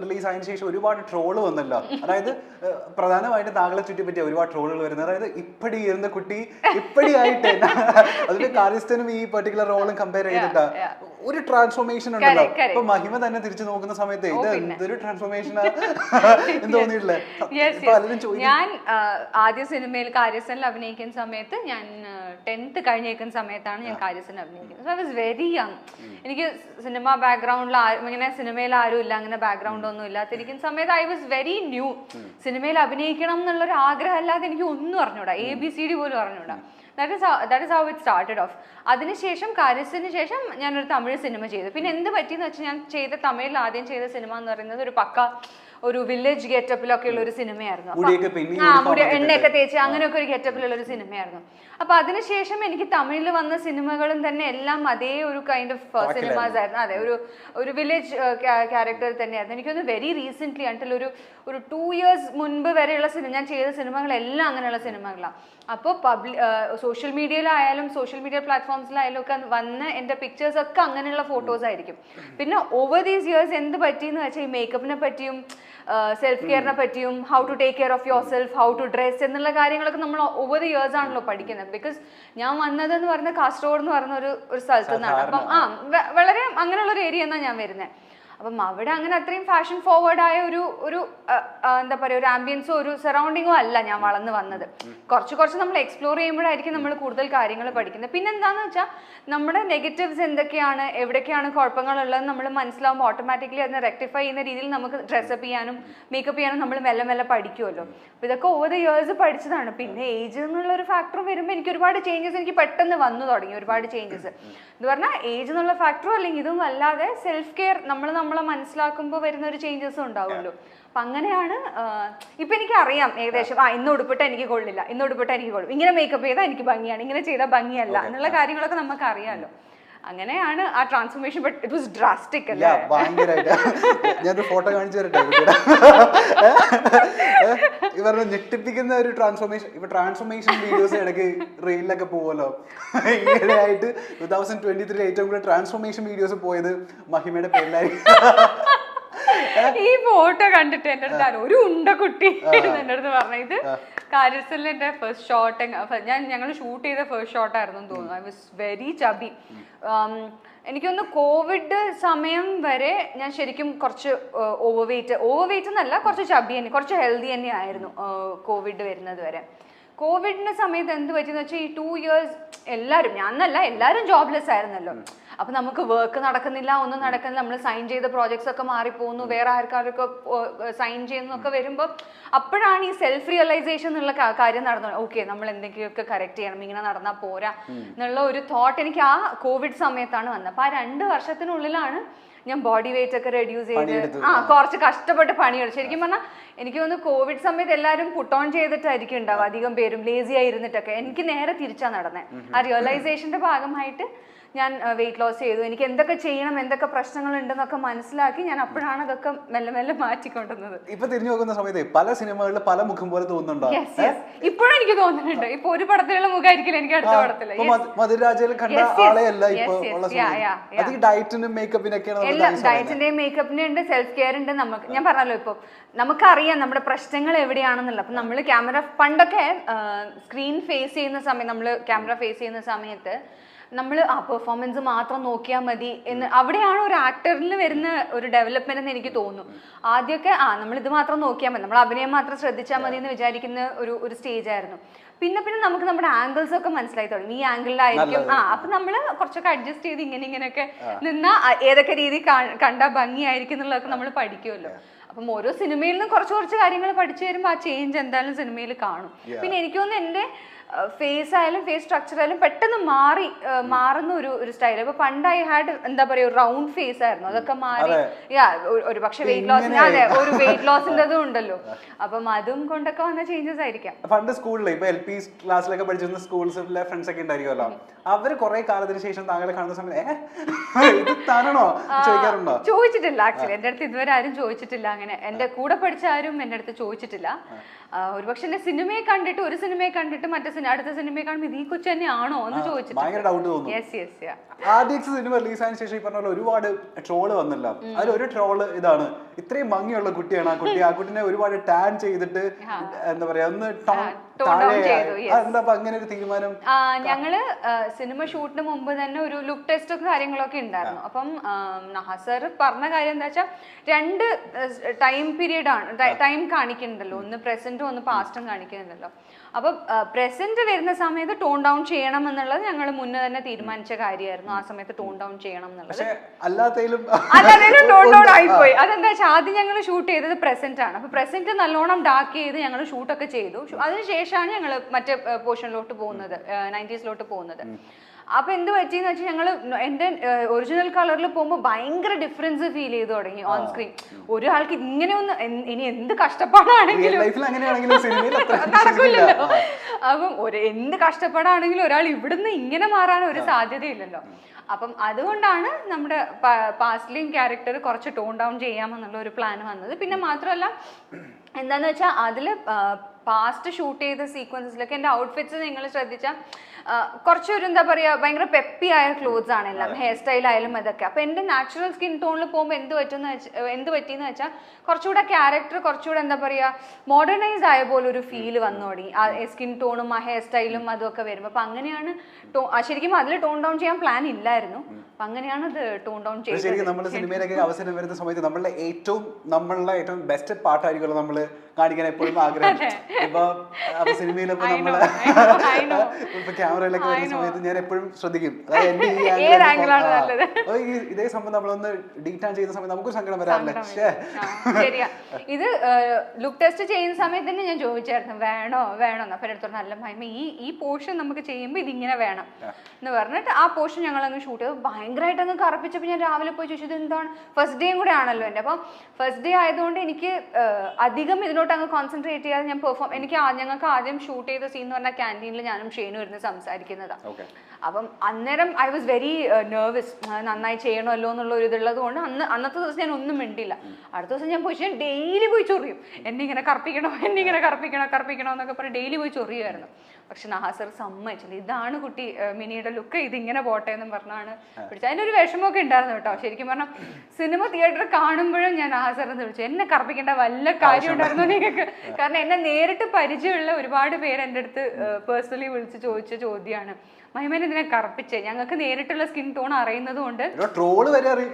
Release ആയതിനു ശേഷം ഒരുപാട് ട്രോള് വന്നല്ലോ. അതായത് പ്രധാനമായിട്ടും താങ്കളെ ചുറ്റിപ്പറ്റിയ ഒരുപാട് ട്രോളുകൾ വരുന്നത്. അതായത് ഇപ്പടി ഇരുന്ന കുട്ടി ഇപ്പടി ആയിട്ട് അതിന്റെ കാര്യസ്ഥനും ഈ പെർട്ടിക്കുലർ റോളും കമ്പയർ ചെയ്തിട്ടാ ഒരു ട്രാൻസ്ഫോർമേഷൻ ഉണ്ടല്ലോ. ഇപ്പൊ മഹിമ തന്നെ തിരിച്ചു നോക്കുന്ന സമയത്ത് ഇത് എന്തൊരു ട്രാൻസ്ഫോർമേഷനാ എന്ന് തോന്നിയിട്ടില്ലേ? ഞാൻ ആദ്യ സിനിമയിൽ കാര്യസ്ഥനിൽ അഭിനയിക്കുന്ന സമയത്ത്, ഞാൻ 10th കഴിഞ്ഞേക്കുന്ന സമയത്താണ് ഞാൻ കാര്യസ്ഥനിൽ അഭിനയിക്കുന്നത്. So I was very young. എനിക്ക് സിനിമ ബാക്ക്ഗ്രൗണ്ടിൽ ഇങ്ങനെ സിനിമയിൽ ആരും ഇല്ല, അങ്ങനെ ബാക്ക്ഗ്രൗണ്ട് ഒന്നും ഇല്ലാത്തിരിക്കുന്ന സമയത്ത് ഐ വാസ് വെരി ന്യൂ. സിനിമയിൽ അഭിനയിക്കണം എന്നുള്ളൊരു ആഗ്രഹം അല്ലാതെ എനിക്ക് ഒന്നും അറിഞ്ഞൂടാ, ABCD പോലും അറിഞ്ഞൂടാ. That is how it started off. അതിനുശേഷം കാര്യസ്ഥന് ശേഷം ഞാനൊരു തമിഴ് സിനിമ ചെയ്തു. പിന്നെ എന്ത് പറ്റിയെന്ന് വെച്ചാൽ ഞാൻ തമിഴിൽ ആദ്യം ചെയ്ത സിനിമ എന്ന് പറയുന്നത് ഒരു പക്ക ഒരു വില്ലേജ് ഗെറ്റപ്പിലൊക്കെ ഉള്ള ഒരു സിനിമയായിരുന്നു. എണ്ണയൊക്കെ തേച്ച് അങ്ങനെയൊക്കെ ഒരു ഗെറ്റപ്പിലുള്ള ഒരു സിനിമയായിരുന്നു. അപ്പൊ അതിനുശേഷം എനിക്ക് തമിഴിൽ വന്ന സിനിമകളും തന്നെ എല്ലാം അതേ ഒരു കൈൻഡ് ഓഫ് സിനിമാസ് ആയിരുന്നു. അതെ, ഒരു വില്ലേജ് ക്യാരക്ടർ തന്നെയായിരുന്നു. എനിക്കൊന്ന് വെരി റീസെന്റ് അണ്ടിൽ ഒരു 2 years മുൻപ് വരെയുള്ള ഞാൻ ചെയ്ത സിനിമകളെല്ലാം അങ്ങനെയുള്ള സിനിമകളാണ്. അപ്പോൾ സോഷ്യൽ മീഡിയയിലായാലും സോഷ്യൽ മീഡിയ പ്ലാറ്റ്ഫോംസിലായാലും ഒക്കെ വന്ന് എൻ്റെ പിക്ചേഴ്സ് ഒക്കെ അങ്ങനെയുള്ള ഫോട്ടോസ് ആയിരിക്കും. പിന്നെ ഓവർ ദീസ് ഇയേഴ്സ് എന്ത് പറ്റിയെന്ന് വെച്ചാൽ ഈ മേക്കപ്പിനെ പറ്റിയും സെൽഫ് കെയറിനെ പറ്റിയും how to take care of yourself, how to dress എന്നുള്ള കാര്യങ്ങളൊക്കെ നമ്മൾ ഓവർ ദി ഇയേഴ്സ് ആണല്ലോ പഠിക്കുന്നത്. ബിക്കോസ് ഞാൻ വന്നതെന്ന് പറയുന്നത് കാസർഗോഡ് എന്ന് പറയുന്ന ഒരു സ്ഥലത്തു നിന്നാണ്. അപ്പം വളരെ അങ്ങനെയുള്ള ഒരു ഏരിയ എന്നാണ് ഞാൻ വരുന്നത്. അപ്പം അവിടെ അങ്ങനെ അത്രയും ഫാഷൻ ഫോർവേഡായ ഒരു എന്താ പറയുക, ഒരു ആംബിയൻസോ ഒരു സറൗണ്ടിങ്ങോ അല്ല ഞാൻ വളർന്ന് വന്നത്. കുറച്ച് നമ്മൾ എക്സ്പ്ലോർ ചെയ്യുമ്പോഴായിരിക്കും നമ്മൾ കൂടുതൽ കാര്യങ്ങൾ പഠിക്കുന്നത്. പിന്നെ എന്താണെന്ന് വെച്ചാൽ നമ്മുടെ നെഗറ്റീവ്സ് എന്തൊക്കെയാണ്, എവിടേക്കാണ് കുഴപ്പങ്ങളുള്ളത് നമ്മൾ മനസ്സിലാവുമ്പോൾ ഓട്ടോമാറ്റിക്കലി അതിനെ റെക്ടിഫൈ ചെയ്യുന്ന രീതിയിൽ നമുക്ക് ഡ്രസ്സപ്പ് ചെയ്യാനും മേക്കപ്പ് ചെയ്യാനും നമ്മൾ മെല്ലെ മെല്ലെ പഠിക്കുമല്ലോ. അപ്പോൾ ഇതൊക്കെ ഓവർ ദ ഇയേഴ്സ് പഠിച്ചതാണ്. പിന്നെ ഏജ് എന്നുള്ളൊരു ഫാക്ടർ വരുമ്പോൾ എനിക്ക് ഒരുപാട് ചേഞ്ചസ് എനിക്ക് പെട്ടെന്ന് വന്നു തുടങ്ങി. ഒരുപാട് ചേഞ്ചസ് എന്ന് പറഞ്ഞാൽ ഏജ് എന്നുള്ള ഫാക്ടറോ അല്ലെങ്കിൽ ഇതൊന്നും അല്ലാതെ സെൽഫ് കെയർ നമ്മളെ മനസ്സിലാക്കുമ്പോൾ വരുന്ന ഒരു ചേഞ്ചസും ഉണ്ടാവുമല്ലോ. അപ്പം അങ്ങനെയാണ് ഇപ്പം എനിക്ക് അറിയാം ഏകദേശം ഇന്ന് ഉടുപ്പിട്ട് എനിക്ക് കൊള്ളില്ല, ഇന്ന് ഉടുപ്പിട്ട് എനിക്ക് കൊള്ളും, ഇങ്ങനെ മേക്കപ്പ് ചെയ്താൽ എനിക്ക് ഭംഗിയാണ്, ഇങ്ങനെ ചെയ്താൽ ഭംഗിയല്ല എന്നുള്ള കാര്യങ്ങളൊക്കെ നമുക്ക് അറിയാമല്ലോ. അങ്ങനെയാണ് ആ transformation. But it was drastic അല്ലേ? ഞാനൊരു ഫോട്ടോ കാണിച്ചു തരട്ടെ. ഇവരുടെ ഞെട്ടിപ്പിക്കുന്ന ഒരു ട്രാൻസ്ഫോർമേഷൻ. ഇപ്പൊ ട്രാൻസ്ഫോർമേഷൻ വീഡിയോസ് ഇടയ്ക്ക് റീലിലൊക്കെ പോവല്ലോ. ഈയിടെയായിട്ട് 2023 ഏറ്റവും കൂടുതൽ ട്രാൻസ്ഫോർമേഷൻ വീഡിയോസ് പോയത് മഹിമയുടെ പേരിലായിരിക്കും. ഈ ഫോട്ടോ കണ്ടിട്ട് എൻ്റെ അടുത്ത് ഒരു ഉണ്ടക്കുട്ടി എൻ്റെ അടുത്ത് പറഞ്ഞു, ഇത് കാര്യസ്ഥലിന്റെ ഫസ്റ്റ് ഷോട്ട്, ഞങ്ങൾ ഷൂട്ട് ചെയ്ത ഫസ്റ്റ് ഷോട്ടായിരുന്നു തോന്നുന്നു. I was very chubby. എനിക്കൊന്ന് കോവിഡ് സമയം വരെ ഞാൻ ശരിക്കും കുറച്ച് ഓവർവെയിറ്റ് എന്നല്ല, കുറച്ച് ചബി തന്നെ, കുറച്ച് ഹെൽത്തി തന്നെ ആയിരുന്നു കോവിഡ് വരുന്നത് വരെ. കോവിഡിന്റെ സമയത്ത് എന്ത് പറ്റിയെന്ന് വെച്ചാൽ ഈ 2 years എല്ലാവരും, ഞാനല്ല എല്ലാവരും ജോബ്ലെസ് ആയിരുന്നല്ലോ. അപ്പൊ നമുക്ക് വർക്ക് നടക്കുന്നില്ല, ഒന്നും നടക്കുന്നില്ല, നമ്മൾ സൈൻ ചെയ്ത പ്രോജക്ട്സ് ഒക്കെ മാറിപ്പോകുന്നു, വേറെ ആർക്കാരൊക്കെ സൈൻ ചെയ്യുന്നൊക്കെ വരുമ്പോൾ അപ്പോഴാണ് ഈ സെൽഫ് റിയലൈസേഷൻ എന്നുള്ള കാര്യം നടന്നത്. ഓക്കെ, നമ്മൾ എന്തെങ്കിലുമൊക്കെ കറക്റ്റ് ചെയ്യണം, ഇങ്ങനെ നടന്നാൽ പോരാ എന്നുള്ള ഒരു തോട്ട് എനിക്ക് ആ കോവിഡ് സമയത്താണ് വന്നത്. അപ്പൊ ആ 2 വർഷത്തിനുള്ളിലാണ് ഞാൻ ബോഡി വെയിറ്റ് ഒക്കെ റെഡ്യൂസ് ചെയ്ത് കുറച്ച് കഷ്ടപ്പെട്ട് പണിയെടുത്തു. ശരിക്കും പറഞ്ഞാൽ എനിക്ക് തോന്നുന്നു കോവിഡ് സമയത്ത് എല്ലാവരും പുട്ട് ഓൺ ചെയ്തിട്ടായിരിക്കും ഉണ്ടാവും, അധികം പേരും ലേസി ആയിരുന്നിട്ടൊക്കെ. എനിക്ക് നേരെ തിരിച്ചാണ് നടന്നത്. ആ റിയലൈസേഷന്റെ ഭാഗമായിട്ട് ഞാൻ വെയിറ്റ് ലോസ് ചെയ്തു. എനിക്ക് എന്തൊക്കെ ചെയ്യണം, എന്തൊക്കെ പ്രശ്നങ്ങൾ ഉണ്ടെന്നൊക്കെ മനസ്സിലാക്കി ഞാൻ അപ്പോഴാണ് അതൊക്കെ മെല്ലെ മെല്ലെ മാറ്റിക്കൊണ്ടുവന്നത്. ഇപ്പൊ തിരിഞ്ഞു നോക്കുന്ന സമയത്ത് പല സിനിമകളിൽ പല മുഖം പോലെ തോന്നുന്നുണ്ടോ? ഇപ്പോഴും എനിക്ക് തോന്നുന്നുണ്ട്. ഇപ്പൊ ഒരു പടത്തിലുള്ള മുഖമായിരിക്കില്ല എനിക്ക് അടുത്ത പടത്തില്. മധുരാജയിൽ കണ്ട ആളെയല്ല ഇപ്പൊ ഡയറ്റിനും മേക്കപ്പിനൊക്കെയാണ്. എല്ലാം ഡയറ്റിന്റെയും മേക്കപ്പിന്റെ ഉണ്ട്, സെൽഫ് കെയർ ഉണ്ട്. നമുക്ക് ഞാൻ പറഞ്ഞല്ലോ, ഇപ്പൊ നമുക്കറിയാം നമ്മുടെ പ്രശ്നങ്ങൾ എവിടെയാണെന്നുള്ളത്. അപ്പൊ നമ്മള് ക്യാമറ പണ്ടൊക്കെ സ്ക്രീൻ ഫേസ് ചെയ്യുന്ന സമയം, നമ്മള് ക്യാമറ ഫേസ് ചെയ്യുന്ന സമയത്ത് നമ്മൾ ആ പെർഫോമൻസ് മാത്രം നോക്കിയാൽ മതി എന്ന്, അവിടെയാണ് ഒരു ആക്ടറിൽ വരുന്ന ഒരു ഡെവലപ്മെന്റ് എന്ന് എനിക്ക് തോന്നുന്നു. ആദ്യമൊക്കെ നമ്മൾ ഇത് മാത്രം നോക്കിയാൽ മതി, നമ്മൾ അഭിനയം മാത്രം ശ്രദ്ധിച്ചാൽ മതി എന്ന് വിചാരിക്കുന്ന ഒരു സ്റ്റേജ് ആയിരുന്നു. പിന്നെ നമുക്ക് നമ്മുടെ ആംഗിൾസ് ഒക്കെ മനസ്സിലായി തുടങ്ങി. ഈ ആംഗിളിലായിരിക്കും അപ്പൊ നമ്മൾ കുറച്ചൊക്കെ അഡ്ജസ്റ്റ് ചെയ്ത് ഇങ്ങനെയൊക്കെ നിന്നാ ഏതൊക്കെ രീതി കണ്ടാൽ ഭംഗിയായിരിക്കും എന്നുള്ളതൊക്കെ നമ്മൾ പഠിക്കുമല്ലോ. അപ്പം ഓരോ സിനിമയിൽ നിന്ന് കുറച്ച് കാര്യങ്ങൾ പഠിച്ചു വരുമ്പോൾ ആ ചേഞ്ച് എന്തായാലും സിനിമയിൽ കാണും. പിന്നെ എനിക്ക് തോന്നുന്നു എൻ്റെ ഫേസ് ആയാലും ഫേസ് സ്ട്രക്ചർ ആയാലും പെട്ടെന്ന് മാറുന്ന ഒരു സ്റ്റൈൽ. ഇപ്പൊ പണ്ട് ഐ ഹാഡ് എന്താ പറയുക റൗണ്ട് ഫേസ് ആയിരുന്നു, അതൊക്കെ മാറി ഒരു പക്ഷെ വെയിറ്റ് ലോസിന് അതെ ഒരു വെയിറ്റ് ലോസിന്റെ അതും ഉണ്ടല്ലോ. അപ്പം അതും കൊണ്ടൊക്കെ വന്ന ചേഞ്ചസ് ആയിരിക്കാം. പണ്ട് സ്കൂളിൽ ഇപ്പൊ LP ക്ലാസ്സിലൊക്കെ പഠിച്ചിരുന്ന സ്കൂൾസിലെ ഫ്രണ്ട്സ് ഒക്കെ ഉണ്ടായിരിക്കുമല്ലോ, അവര് കുറെ കാലത്തിന് ശേഷം താങ്കളെ കാണുന്ന സമയത്ത് ഇത് താനാണോ ചോദിക്കാറുണ്ടോ? ചോദിച്ചിട്ടില്ല ആക്ച്വലി, എന്റെ അടുത്ത് ഇതുവരെ ആരും ചോദിച്ചിട്ടില്ല. അങ്ങനെ എന്റെ കൂടെ പഠിച്ച ആരും എന്റെ അടുത്ത് ചോദിച്ചിട്ടില്ല. ഒരുപക്ഷെ എന്റെ ഒരു സിനിമയെ കണ്ടിട്ട് മറ്റേ അടുത്ത സിനിമയെ കാണുമ്പോൾ ഈ കൊച്ചു തന്നെയാണോ എന്ന് ചോദിച്ചിട്ട് ഭയങ്കര ഡൗട്ട് തോന്നുന്നു. യെസ് യെസ് ആദ്യത്തെ സിനിമ റിലീസായതിനു ശേഷം ഈ പറഞ്ഞ പോലെ ഒരുപാട് ട്രോള് വന്നില്ല. അതിലൊരു ട്രോള് ഇതാണ്, ഇത്രയും ഭംഗിയുള്ള കുട്ടിയാണ് ആ കുട്ടിനെ ഒരുപാട് ടാൻ ചെയ്തിട്ട് എന്താ പറയാ ഒന്ന് എന്താ അങ്ങനെ ഒരു തീരുമാനം? ഞങ്ങള് സിനിമ ഷൂട്ടിന് മുമ്പ് തന്നെ ഒരു ലുക്ക് ടെസ്റ്റ് ഒക്കെ കാര്യങ്ങളൊക്കെ ഉണ്ടായിരുന്നു. അപ്പം നഹാസർ പറഞ്ഞ കാര്യം എന്താ വെച്ചാൽ 2 ടൈം പീരീഡ് ആണ്, ടൈം കാണിക്കുന്നുണ്ടല്ലോ, ഒന്ന് പ്രസന്റും ഒന്ന് പാസ്റ്റും കാണിക്കുന്നുണ്ടല്ലോ. അപ്പൊ പ്രസന്റ് വരുന്ന സമയത്ത് ടോൺ ഡൗൺ ചെയ്യണം എന്നുള്ളത് ഞങ്ങൾ മുന്നേ തന്നെ തീരുമാനിച്ച കാര്യമായിരുന്നു. ആ സമയത്ത് ടോൺ ഡൗൺ ചെയ്യണം എന്നുള്ളത്. അല്ലാത്തതിലും ടോൺ ഡൗൺ ആയിപ്പോയി. അതെന്താ വെച്ചാൽ ആദ്യം ഞങ്ങൾ ഷൂട്ട് ചെയ്തത് പ്രസന്റ് ആണ്. അപ്പൊ പ്രസന്റ് നല്ലോണം ഡാർക്ക് ചെയ്ത് ഞങ്ങൾ ഷൂട്ടൊക്കെ ചെയ്തു. അതിനുശേഷമാണ് ഞങ്ങൾ മറ്റേ പോർഷനിലോട്ട് പോകുന്നത്, 90s പോകുന്നത്. അപ്പൊ എന്ത് പറ്റിയെന്ന് വെച്ചാൽ ഞങ്ങള് എന്റെ ഒറിജിനൽ കളറിൽ പോകുമ്പോൾ ഭയങ്കര ഡിഫറൻസ് ഫീൽ ചെയ്തു തുടങ്ങി ഓൺ സ്ക്രീൻ. ഒരാൾക്ക് ഇങ്ങനെയൊന്ന് ഇനി എന്ത് കഷ്ടപ്പാടാണെങ്കിലും നടക്കില്ലല്ലോ. അപ്പം എന്ത് കഷ്ടപ്പാടാണെങ്കിലും ഒരാൾ ഇവിടുന്ന് ഇങ്ങനെ മാറാൻ ഒരു സാധ്യതയില്ലല്ലോ. അപ്പം അതുകൊണ്ടാണ് നമ്മുടെ പാസ്റ്റിലെയും ക്യാരക്ടർ കുറച്ച് ടോൺ ഡൗൺ ചെയ്യാമെന്നുള്ള ഒരു പ്ലാൻ വന്നത്. പിന്നെ മാത്രമല്ല എന്താന്ന് വെച്ചാൽ അതില് പാസ്റ്റ് ഷൂട്ട് ചെയ്ത സീക്വൻസസിലൊക്കെ എൻ്റെ ഔട്ട്ഫിറ്റ്സ് നിങ്ങൾ ശ്രദ്ധിച്ചാൽ കുറച്ചൊരു എന്താ പറയുക ഭയങ്കര പെപ്പി ആയ ക്ലോത്ത്സ് ആണ് എല്ലാം, ഹെയർ സ്റ്റൈൽ ആയാലും അതൊക്കെ. അപ്പൊ എൻ്റെ നാച്ചുറൽ സ്കിൻ ടോണിൽ പോകുമ്പോൾ എന്ത് പറ്റിയെന്ന് വെച്ചാൽ കുറച്ചുകൂടെ ക്യാരക്ടർ കുറച്ചുകൂടെ എന്താ പറയുക മോഡേണൈസ് ആയ പോലെ ഒരു ഫീൽ വന്നു തുടങ്ങി. ആ സ്കിൻ ടോണും ആ ഹെയർ സ്റ്റൈലും അതുമൊക്കെ വരുമ്പോൾ. അപ്പൊ അങ്ങനെയാണ് ശരിക്കും അതിൽ ടോൺ ഡൗൺ ചെയ്യാൻ പ്ലാൻ ഇല്ലായിരുന്നു. അപ്പൊ അങ്ങനെയാണ് അത് ടോൺ ഡൗൺ ചെയ്തത്. ശരിക്കും നമ്മുടെ സിനിമയിലേക്ക് അവസരം വരുന്ന സമയത്ത് നമ്മളുടെ ഏറ്റവും ബെസ്റ്റ് പാട്ടായിരിക്കുമല്ലോ നമ്മള് കാണിക്കാൻ എപ്പോഴും ആഗ്രഹം. ഇപ്പൊ സിനിമയിലൊക്കെ നമ്മള് ഇപ്പൊ ക്യാമറയിലൊക്കെ വരുന്ന സമയത്ത് ഞാൻ എപ്പോഴും ശ്രദ്ധിക്കും, അതായത് ഇതേ സംഭവം നമ്മളൊന്ന് ഡീറ്റാൻ ചെയ്യുന്ന സമയത്ത് നമുക്കൊരു സങ്കടം വരാറില്ല. ശരിയാ. ഇത് ലുക്ക് ടെസ്റ്റ് ചെയ്യുന്ന സമയത്ത് തന്നെ ഞാൻ ചോദിച്ചായിരുന്നു വേണോ എന്ന്. അപ്പൊ എടുത്തു നല്ല മഹിമ ഈ പോർഷൻ നമുക്ക് ചെയ്യുമ്പോൾ ഇതിങ്ങനെ വേണം എന്ന് പറഞ്ഞിട്ട് ആ പോർഷൻ ഞങ്ങൾ അങ്ങ് ഷൂട്ട് ചെയ്ത് ഭയങ്കരമായിട്ട് അങ്ങ് കറപ്പിച്ചപ്പോൾ ഞാൻ രാവിലെ പോയി ചോദിച്ചത് എന്താണ്, ഫസ്റ്റ് ഡേയും കൂടെ ആണല്ലോ എൻ്റെ. അപ്പം ഫസ്റ്റ് ഡേ ആയതുകൊണ്ട് എനിക്ക് അധികം ഇതിനോട്ട് അങ്ങ് കോൺസെൻട്രേറ്റ് ചെയ്യാതെ ഞാൻ ഞങ്ങൾക്ക് ആദ്യം ഷൂട്ട് ചെയ്ത സീൻ എന്ന് പറഞ്ഞാൽ ക്യാൻറ്റീനിൽ ഞാനും ഷെയ്നും ഇരുന്ന് സംസാരിക്കുന്നതാണ്. അപ്പം അന്നേരം ഐ വാസ് വെരി നെർവസ്, നന്നായി ചെയ്യണമല്ലോ എന്നുള്ള ഒരു ഇതുള്ളത് കൊണ്ട് അന്നത്തെ ദിവസം ഞാൻ ഒന്നും മിണ്ടില്ല. അടുത്ത ദിവസം ഞാൻ പോയി ഡെയിലി പോയി ചൊറിയും, എന്നെ ഇങ്ങനെ കറപ്പിക്കണം എന്നൊക്കെ പറഞ്ഞ് ഡെയിലി പോയി ചൊറിയുമായിരുന്നു. പക്ഷെ നഹാസർ സമ്മതിച്ചില്ല, ഇതാണ് കുട്ടി മിനിയുടെ ലുക്ക്, ഇതിങ്ങനെ പോട്ടെ എന്നും പറഞ്ഞാണ് പിടിച്ചത്. അതിനൊരു വിഷമമൊക്കെ ഉണ്ടായിരുന്നു കേട്ടോ. ശരിക്കും പറഞ്ഞാൽ സിനിമ തിയേറ്ററിൽ കാണുമ്പോഴും ഞാൻ നഹാസറിനെ വിളിച്ചു, എന്നെ കറപ്പിക്കേണ്ട വല്ല കാര്യം ഉണ്ടായിരുന്നു നിങ്ങൾക്ക്? കാരണം എന്നെ നേരിട്ട് പരിചയമുള്ള ഒരുപാട് പേര് എൻ്റെ അടുത്ത് പേഴ്സണലി വിളിച്ച് ചോദിച്ച ചോദ്യമാണ്, മഹിമേനെ ഇതിനെ കറപ്പിച്ചേ, ഞങ്ങൾക്ക് നേരിട്ടുള്ള സ്കിൻ ടോൺ അറിയുന്നത് കൊണ്ട്. ട്രോള് വരെ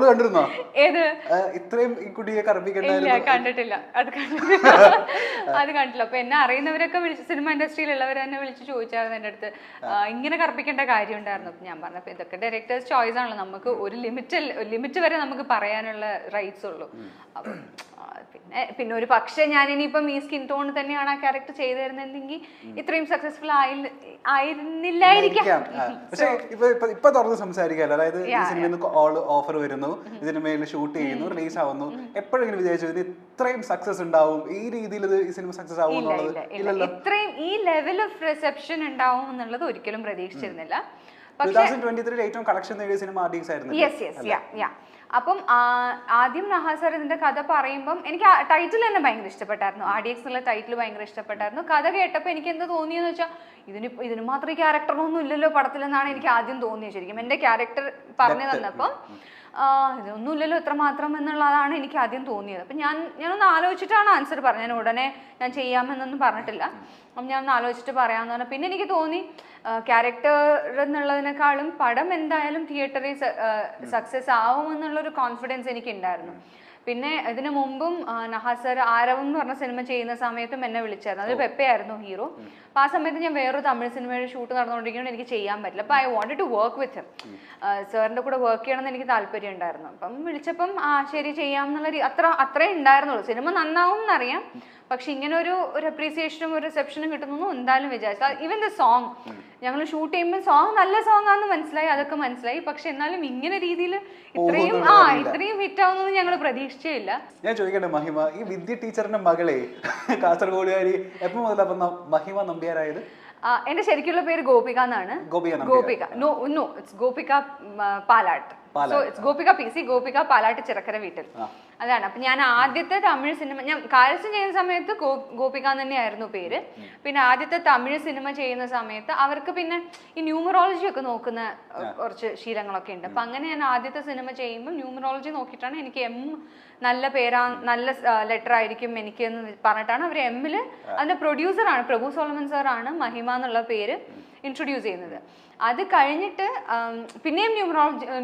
കണ്ടിരുന്നോ? ഏത് ഇത്രയും ഈ കുട്ടിയെ കണ്ടിട്ടില്ല, അത് കണ്ടില്ല. അപ്പൊ എന്നെ അറിയുന്നവരൊക്കെ വിളിച്ച് സിനിമ ഇൻഡസ്ട്രിയിലുള്ളവർ തന്നെ വിളിച്ച് ചോദിച്ചായിരുന്നു എൻ്റെ അടുത്ത്, ഇങ്ങനെ കറപ്പിക്കേണ്ട കാര്യം ഉണ്ടായിരുന്നു. അപ്പൊ ഞാൻ പറഞ്ഞപ്പോ ഇതൊക്കെ ഡയറക്ടേഴ്സ് ചോയ്സ് ആണല്ലോ, നമുക്ക് ഒരു ലിമിറ്റ് വരെ നമുക്ക് പറയാനുള്ള റൈറ്റ്സ് ഉള്ളൂ. അപ്പൊ പിന്നെ ഒരു പക്ഷെ ഞാൻ ഇനിയിപ്പം ഈ സ്കിൻ ടോൺ തന്നെയാണ് ആ ക്യാരക്ടർ ചെയ്തു തരുന്നെങ്കിൽ ഇത്രയും സക്സസ്ഫുൾ ആയിരുന്നില്ലായിരിക്കാം. പക്ഷെ ഇപ്പൊ തുറന്ന് സംസാരിക്കാല്ലോ, അതായത് ഈ സിനിമയിൽ ഓഫർ വരുന്നു, സിനിമയിൽ ഷൂട്ട് ചെയ്യുന്നു, റിലീസ് ആവുന്നു, എപ്പോഴെങ്കിലും വിചാരിച്ചു ഇത് ഇത്രയും സക്സസ് ഉണ്ടാവും, ഈ രീതിയിൽ ഈ സിനിമ സക്സസ് ആവും എന്നുള്ളത്? ഇത്രയും ഈ ലെവൽ ഓഫ് റിസെപ്ഷൻ ഉണ്ടാവും എന്നുള്ളത് ഒരിക്കലും പ്രതീക്ഷിച്ചിരുന്നില്ല. 2023 ഏറ്റവും കളക്ഷൻ നേടിയ സിനിമ ആർഡിയക്സ് ആയിരുന്നു. അപ്പം ആദ്യം നഹാസർ ഇതിന്റെ കഥ പറയുമ്പം എനിക്ക് ടൈറ്റിൽ തന്നെ ഭയങ്കര ഇഷ്ടപ്പെട്ടായിരുന്നു. RDX എന്നുള്ള ടൈറ്റിൽ ഭയങ്കര ഇഷ്ടപ്പെട്ടായിരുന്നു. കഥ കേട്ടപ്പോൾ എനിക്ക് എന്ത് തോന്നിയെന്ന് വെച്ചാൽ ഇതിന് മാത്രം ഈ ക്യാരക്ടറൊന്നും ഇല്ലല്ലോ പടത്തിലെന്നാണ് എനിക്ക് ആദ്യം തോന്നിയത്. ശരിക്കും എൻ്റെ ക്യാരക്ടർ പറഞ്ഞു തന്നപ്പം ഇതൊന്നും ഇല്ലല്ലോ ഇത്രമാത്രം എന്നുള്ളതാണ് എനിക്ക് ആദ്യം തോന്നിയത്. അപ്പം ഞാനൊന്ന് ആലോചിച്ചിട്ടാണ് ആൻസർ പറഞ്ഞത്. ഞാൻ ഉടനെ ഞാൻ ചെയ്യാമെന്നൊന്നും പറഞ്ഞിട്ടില്ല. അപ്പം ഞാനൊന്ന് ആലോചിച്ചിട്ട് പറയാമെന്ന് പറഞ്ഞാൽ പിന്നെ എനിക്ക് തോന്നി ക്യാരക്ടർ എന്നുള്ളതിനേക്കാളും പടം എന്തായാലും തിയേറ്ററിൽ സക്സസ് ആവുമെന്നുള്ളൊരു കോൺഫിഡൻസ് എനിക്ക് ഉണ്ടായിരുന്നു. പിന്നെ ഇതിനു മുമ്പും നഹാസർ ആരവം എന്ന് പറഞ്ഞ സിനിമ ചെയ്യുന്ന സമയത്തും എന്നെ വിളിച്ചായിരുന്നു. അതിൽ പെപ്പയായിരുന്നു ഹീറോ. അപ്പോൾ ആ സമയത്ത് ഞാൻ വേറൊരു തമിഴ് സിനിമയുടെ ഷൂട്ട് നടന്നുകൊണ്ടിരിക്കുന്നത് എനിക്ക് ചെയ്യാൻ പറ്റില്ല. അപ്പോൾ I wanted to work with him. സാറിൻ്റെ കൂടെ വർക്ക് ചെയ്യണമെന്ന് എനിക്ക് താല്പര്യം ഉണ്ടായിരുന്നു. അപ്പം വിളിച്ചപ്പം ശരി ചെയ്യാം എന്നുള്ള അത്രേ ഉണ്ടായിരുന്നുള്ളൂ. സിനിമ നന്നാവും എന്നറിയാം, പക്ഷെ ഇങ്ങനെ ഒരു അപ്രീസിയേഷനും ഒരു റിസെപ്ഷനും കിട്ടുന്നു എന്തായാലും വിചാരിച്ചു. ഈവൻ ദ സോങ് ഞങ്ങൾ ഷൂട്ട് ചെയ്യുമ്പോൾ സോങ് നല്ല സോങ് ആണെന്ന് മനസ്സിലായി, അതൊക്കെ മനസ്സിലായി. പക്ഷെ എന്നാലും ഇങ്ങനെ രീതിയിൽ ഇത്രയും ഹിറ്റ് ആവുന്നത് ഞങ്ങൾ പ്രതീക്ഷിച്ചില്ല. ഞാൻ ചോദിക്കട്ടെ മഹിമ, ഈ വിദ്യ ടീച്ചറിന്റെ മകളെ കാസർഗോഡുകാരി എപ്പോ മുതൽ മഹിമ നമ്പ്യാരായത്? എന്റെ ശരിക്കുള്ള പേര് ഗോപിക എന്നാണ്. Gopika. No it's Gopika Palat. So it's Gopika PC, Gopika Palat Chirakkara വീട്ടിൽ. അതാണ്. അപ്പൊ ഞാൻ ആദ്യത്തെ തമിഴ് സിനിമ ഞാൻ കാരസ്ഥൻ ചെയ്യുന്ന സമയത്ത് ഗോപിക തന്നെയായിരുന്നു പേര്. പിന്നെ ആദ്യത്തെ തമിഴ് സിനിമ ചെയ്യുന്ന സമയത്ത് അവർക്ക് പിന്നെ ഈ ന്യൂമറോളജി ഒക്കെ നോക്കുന്ന കുറച്ച് ശീലങ്ങളൊക്കെ ഉണ്ട്. അപ്പൊ അങ്ങനെ ഞാൻ ആദ്യത്തെ സിനിമ ചെയ്യുമ്പോൾ ന്യൂമറോളജി നോക്കിയിട്ടാണ് എനിക്ക് നല്ല പേരാ, നല്ല ലെറ്റർ ആയിരിക്കും എനിക്ക് എന്ന് പറഞ്ഞിട്ടാണ് അവർ എമ്മില് അതിന്റെ പ്രൊഡ്യൂസറാണ് പ്രഭു സോളമൻ സാറാണ് മഹിമ എന്നുള്ള പേര് ഇൻട്രൊഡ്യൂസ് ചെയ്യുന്നത്. അത് കഴിഞ്ഞിട്ട് പിന്നെയും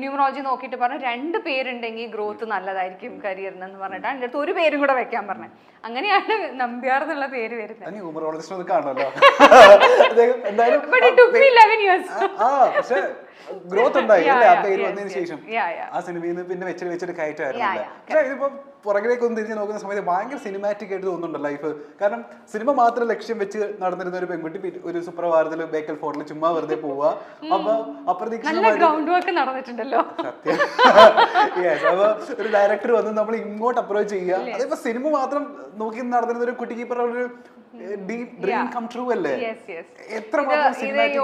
ന്യൂമറോളജി നോക്കിയിട്ട് പറഞ്ഞു 2 പേരുണ്ടെങ്കിൽ ഗ്രോത്ത് നല്ലതായിരിക്കും കരിയറിന് എന്ന് പറഞ്ഞിട്ടാണ് എൻ്റെ അടുത്ത് ഒരു പേരും കൂടെ വെക്കാൻ പറഞ്ഞത്. അങ്ങനെയാണ് നമ്പ്യാർ എന്നുള്ള പേര് വരുന്നത്. ഗ്രോത്ത് ഉണ്ടായി അല്ലേ ആ പേര് വന്നതിന് ശേഷം ആ സിനിമയിൽ നിന്ന് പിന്നെ വെച്ചിട്ട് കയറ്റായിരുന്നു. പക്ഷേ ഇതിപ്പോ പുറകിലേക്ക് ഒന്ന് തിരിഞ്ഞ് നോക്കുന്ന സമയത്ത് ഭയങ്കര സിനിമാറ്റിക് ആയിട്ട് തോന്നുന്നുണ്ട് ലൈഫ്. കാരണം സിനിമ മാത്രം ലക്ഷ്യം വെച്ച് നടന്നിരുന്ന ഒരു പെൺകുട്ടി ഒരു സുപ്രഭാതത്തിൽ ബേക്കൽ ഫോർട്ടിൽ ചുമ്മാ വെറുതെ പോവുക. അപ്പൊ അപ്രതീക്ഷിതമായിട്ട് നടന്നിട്ടുണ്ടല്ലോ സത്യം. അപ്പൊ ഒരു ഡയറക്ടർ വന്ന് നമ്മൾ ഇങ്ങോട്ട് അപ്രോച്ച് ചെയ്യുക. അതിപ്പോ സിനിമ മാത്രം നോക്കി നടന്നിരുന്ന ഒരു കുട്ടിക്ക് ഇപ്പൊ ഒരു ഡ്രീം കം ട്രൂ അല്ലേ?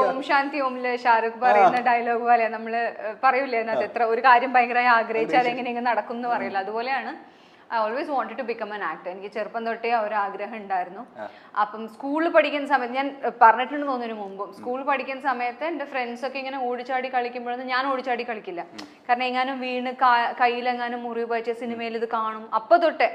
ഓം ശാന്തി ഓമില് ഷാരൂഖ് പറയുന്ന ഡയലോഗ് പോലെ നമ്മള് പറയൂലേ എത്ര ഒരു കാര്യം ഭയങ്കരമായി ആഗ്രഹിച്ചാൽ എങ്ങനെ നടക്കും എന്ന് പറയില്ല. അതുപോലെയാണ് I always wanted to become an actor. എനിക്ക് ചെറുപ്പം തൊട്ടേ ഒരു ആഗ്രഹം ഉണ്ടായിരുന്നു. അപ്പം സ്കൂളിൽ പഠിക്കുന്ന സമയത്ത് ഞാൻ പറഞ്ഞിട്ടുണ്ട് തോന്നുന്നതിന് മുമ്പും സ്കൂളിൽ പഠിക്കുന്ന സമയത്ത് എൻ്റെ ഫ്രണ്ട്സ് ഒക്കെ ഇങ്ങനെ ഓടിച്ചാടി കളിക്കുമ്പോഴൊന്നും ഞാൻ ഓടിച്ചാടി കളിക്കില്ല. കാരണം എങ്ങാനും വീണ് കയ്യിലെങ്ങാനും മുറിവ് പറ്റിയ സിനിമയിൽ ഇത് കാണും. അപ്പൊ തൊട്ടേ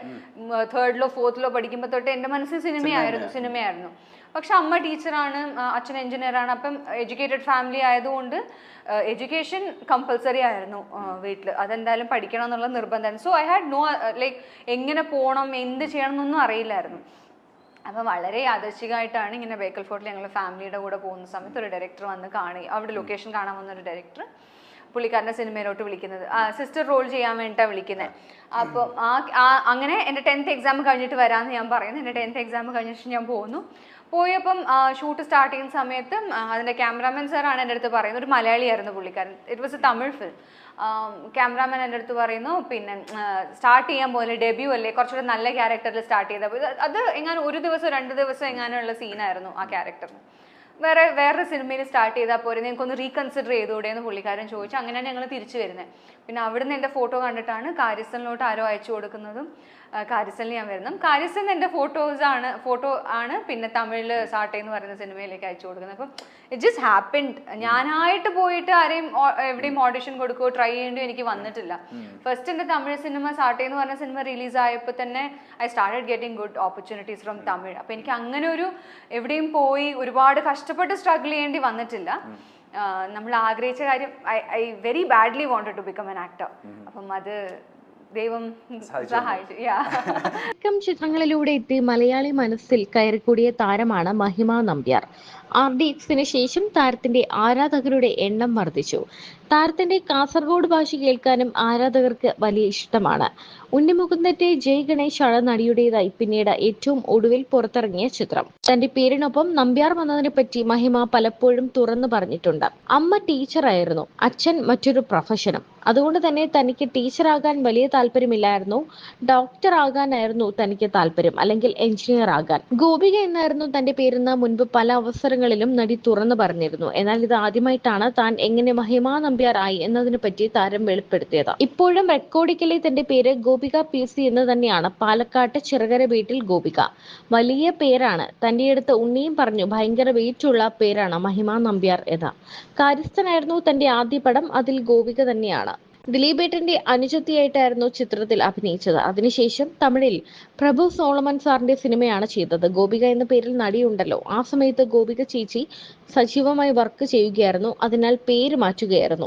3rd-ലോ 4th-ലോ പഠിക്കുമ്പോൾ തൊട്ടേ എൻ്റെ മനസ്സിൽ സിനിമയായിരുന്നു. പക്ഷെ അമ്മ ടീച്ചറാണ്, അച്ഛൻ എഞ്ചിനീയറാണ്. അപ്പം എഡ്യൂക്കേറ്റഡ് ഫാമിലി ആയതുകൊണ്ട് എഡ്യൂക്കേഷൻ കമ്പൽസറി ആയിരുന്നു വീട്ടിൽ. അതെന്തായാലും പഠിക്കണം എന്നുള്ള നിർബന്ധം. So I had no like എങ്ങനെ പോകണം എന്ത് ചെയ്യണം എന്നൊന്നും അറിയില്ലായിരുന്നു. അപ്പം വളരെ യാദൃശ്ചികമായിട്ടാണ് ഇങ്ങനെ ബേക്കൽ ഫോർട്ടിൽ ഞങ്ങൾ ഫാമിലിയുടെ കൂടെ പോകുന്ന സമയത്ത് ഒരു ഡയറക്ടർ വന്ന് കാണുക. അവിടെ ലൊക്കേഷൻ കാണാൻ വന്ന ഒരു ഡയറക്ടർ പുള്ളിക്കാരൻ്റെ സിനിമയിലോട്ട് വിളിക്കുന്നത്, സിസ്റ്റർ റോൾ ചെയ്യാൻ വേണ്ടിയിട്ടാണ് വിളിക്കുന്നത്. അപ്പം അങ്ങനെ എൻ്റെ 10th എക്സാം കഴിഞ്ഞിട്ട് വരാമെന്ന് ഞാൻ പറയുന്നു. എൻ്റെ 10th എക്സാം കഴിഞ്ഞിട്ട് ഞാൻ പോയപ്പം ഷൂട്ട് സ്റ്റാർട്ട് ചെയ്യുന്ന സമയത്ത് അതിൻ്റെ ക്യാമറാമാൻ സാറാണ് എൻ്റെ അടുത്ത് പറയുന്നത്. ഒരു മലയാളിയായിരുന്നു പുള്ളിക്കാരൻ. It was A Tamil film. Cameraman എൻ്റെ അടുത്ത് പറയുന്നു, പിന്നെ സ്റ്റാർട്ട് ചെയ്യാൻ പോലെ ഡെബ്യൂ അല്ലേ, കുറച്ചുകൂടെ നല്ല ക്യാരക്ടറിൽ സ്റ്റാർട്ട് ചെയ്താൽ അത് എങ്ങാനും 1 ദിവസം 2 ദിവസം എങ്ങാനുള്ള സീനായിരുന്നു ആ ക്യാരക്ടറിന്. വേറൊരു സിനിമയിൽ സ്റ്റാർട്ട് ചെയ്താൽ പോരെ, നിങ്ങൾക്കൊന്ന് റീകൺസിഡർ ചെയ്തുകൂടെ എന്ന് പുള്ളിക്കാരൻ ചോദിച്ചു. അങ്ങനെയാണ് ഞങ്ങൾ തിരിച്ചു വരുന്നത്. പിന്നെ അവിടുന്ന് എൻ്റെ ഫോട്ടോ കണ്ടിട്ടാണ് കാര്യസ്ഥലിലോട്ട് ആരോ അയച്ചു കൊടുക്കുന്നതും കാര്യസ്ഥലിൽ ഞാൻ വരുന്നതും. കാര്യസ്ഥൽ എൻ്റെ ഫോട്ടോ ആണ് പിന്നെ തമിഴിൽ സാട്ടെ എന്ന് പറയുന്ന സിനിമയിലേക്ക് അയച്ചു കൊടുക്കുന്നത്. അപ്പം ഇറ്റ് ജസ്റ്റ് ഹാപ്പൻഡ്. ഞാനായിട്ട് പോയിട്ട് എവിടെയും ഓഡിഷൻ കൊടുക്കുകയോ ട്രൈ ചെയ്യേണ്ടോ എനിക്ക് വന്നിട്ടില്ല. ഫസ്റ്റ് എൻ്റെ തമിഴ് സിനിമ സാട്ടെ എന്ന് പറഞ്ഞ സിനിമ റിലീസ് ആയപ്പോൾ തന്നെ I started getting good opportunities from Tamil. അപ്പം എനിക്ക് അങ്ങനെ ഒരു എവിടെയും പോയി ഒരുപാട് കഷ്ടപ്പെട്ട് സ്ട്രഗിൾ ചെയ്യേണ്ടി വന്നിട്ടില്ല. നമ്മൾ ആഗ്രഹിച്ച കാര്യം I very badly wanted to become an actor. അപ്പം അത് ദൈവം സഹായിച്ചു. ചിത്രങ്ങളിലൂടെ എത്തി മലയാളി മനസ്സിൽ കയറിക്കൂടിയ താരമാണ് മഹിമ നമ്പ്യാർ. RDXന് ശേഷം താരത്തിന്റെ ആരാധകരുടെ എണ്ണം വർദ്ധിച്ചു. താരത്തിന്റെ കാസർഗോഡ് ഭാഷ കേൾക്കാനും ആരാധകർക്ക് വലിയ ഇഷ്ടമാണ്. ഉണ്ണിമുകുന്ദന്റെ ജയ് ഗണേഷ് ആണ് നടിയുടേതായി പിന്നീട് ഏറ്റവും ഒടുവിൽ പുറത്തിറങ്ങിയ ചിത്രം. തന്റെ പേരിനൊപ്പം നമ്പ്യാർ വന്നതിനെ പറ്റി മഹിമ പലപ്പോഴും തുറന്നു പറഞ്ഞിട്ടുണ്ട്. അമ്മ ടീച്ചറായിരുന്നു, അച്ഛൻ മറ്റൊരു പ്രൊഫഷനും. അതുകൊണ്ട് തന്നെ തനിക്ക് ടീച്ചറാകാൻ വലിയ താല്പര്യമില്ലായിരുന്നു. ഡോക്ടർ ആകാനായിരുന്നു തനിക്ക് താല്പര്യം, അല്ലെങ്കിൽ എഞ്ചിനീയർ ആകാൻ. ഗോപിക എന്നായിരുന്നു തന്റെ പേരെന്ന് മുൻപ് പല അവസരങ്ങളിലും നടി തുറന്നു പറഞ്ഞിരുന്നു. എന്നാൽ ഇത് ആദ്യമായിട്ടാണ് താൻ എങ്ങനെ മഹിമ നമ്പ്യാർ ആയി എന്നതിനെ പറ്റി താരം വെളിപ്പെടുത്തിയത്. ഇപ്പോഴും റെക്കോർഡിക്കലി തന്റെ പേര് ഗോപിക PC എന്ന് തന്നെയാണ്. പാലക്കാട്ട് ചിറകര വീട്ടിൽ ഗോപിക. വലിയ പേരാണ്. തന്റെ അടുത്ത് ഉണ്ണിയും പറഞ്ഞു ഭയങ്കര വെയിറ്റുള്ള പേരാണ് മഹിമ നമ്പ്യാർ എന്ന്. കാര്യസ്ഥനായിരുന്നു തന്റെ ആദ്യ പടം. അതിൽ ഗോപിക തന്നെയാണ്. ദിലീപേട്ടന്റെ അനുജത്തിയായിട്ടായിരുന്നു ചിത്രത്തിൽ അഭിനയിച്ചത്. അതിനുശേഷം തമിഴിൽ പ്രഭു സോളമൻ സാറിന്റെ സിനിമയാണ് ചെയ്തത്. ഗോപിക എന്ന പേരിൽ നടിയുണ്ടല്ലോ. ആ സമയത്ത് ഗോപിക ചേച്ചി സജീവമായി വർക്ക് ചെയ്യുകയായിരുന്നു. അതിനാൽ പേര് മാറ്റുകയായിരുന്നു.